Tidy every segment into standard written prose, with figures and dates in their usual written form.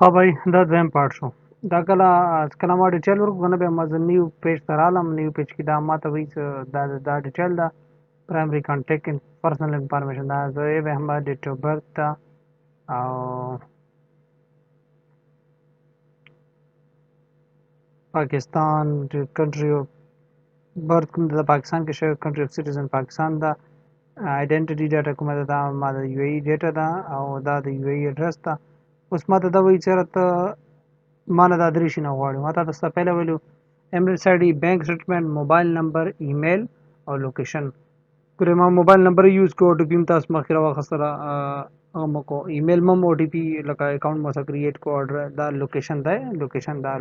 ها بھائی دا دویم پارټ شو دا کله ما ډیټیل ورکو کنه بیا ما زه نیو پیج ته رالم نیو پیج کې دا ما ته وایي دا ډیټیل ده پرایمري کانټیکټ پرسنل انفارمیشن دا زه یې به هم ډیټ اف برث ته او پاکستان کنټري اف برث کوم د پاکستان کې شوی کنټري اف سټیزن پاکستان ده آیډنټیټي ډاټا کومه ده دا ما د یو ای ډاټا ده او دا د یو ای اډرس ده اوس ما ته دا وایي چې ته ما نه دا درې شیونه غواړي ما ته تاسو ته پهله ویلو ایمریټس آی ډي بینک سټیټمنټ موبایل نمبر ایمیل او لوکیشن ګوره ما موبایل نمبر یوز کړو او ټي پي هم تاسو مخکې راواخیستله هغه مو کو ایمیل مو او ټي پي لکه اکاونټ مو سره کریټ کو دا لوکیشن دی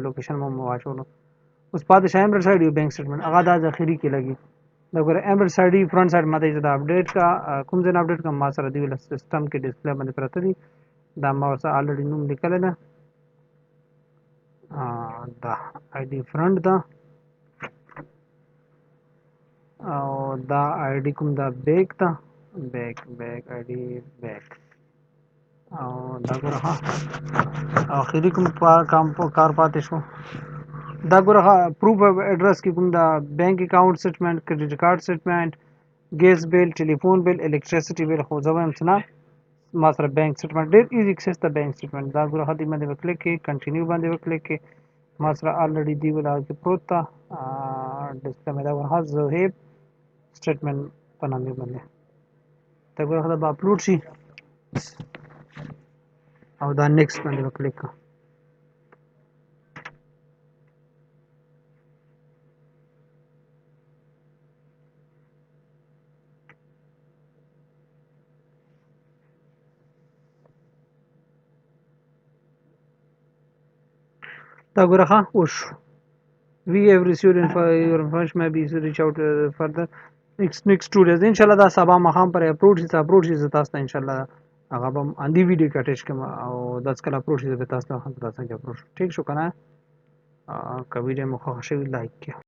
لوکیشن مو واچولو اوس پاتې شو ایمریټس آی ډي بینک سټیټمنټ هغه دا ذخیرې کې لګي دا ګوره ایمریټس آی ډي فرنٹ سایډ ماته دا اپډیټ کا کوم ځای نه اپډیټ کا ما سره دی ویل سیستم کې ډسپلی باندې پراته دي دا ما ورسره الریډي نوم لیکلی ده دا آی ډي فرنٹ ده او دا آی ډي کوم دا بیک ده بیک آی ډي بیک او دا ګوره ها اخري کوم کار پاتې شو دا ګوره ها پروف اف ایډرس کې کوم دا بینک اکاونټ سټیټمنټ کریډټ کارت سټیټمنټ ګیس بیل ټلیفون بیل الکټریسټي بیل خو زه وایم چې نه ما سره بینک سټیټمنټ ډېر ایزي اکسس ته بینک سټیټمنټ دا ګوره ها دې باندې وکلیک کې کنټینیو باندې وکلیک کې ما سره الریډي دی ولا کې پروت ده ډسپلی مې دا ګوره ها زهیب سټیټمنټ په نامې باندې دا ګوره ها دا به اپلوډ شي او دا نیکسټ باندې وکلیک کړه دا ګوره ها وشو we have received your information may be reach out further next 2 days ان شاء الله دا سبا مخام پر اپلوډ شي تاسو ته ان شاء الله هغه به اندی ویډیو کې اٹیچ کوم او داس کله اپلوډ شي تاسو ته ټیک شو کنه که ویډیو مو خوښ شوی لایک کړئ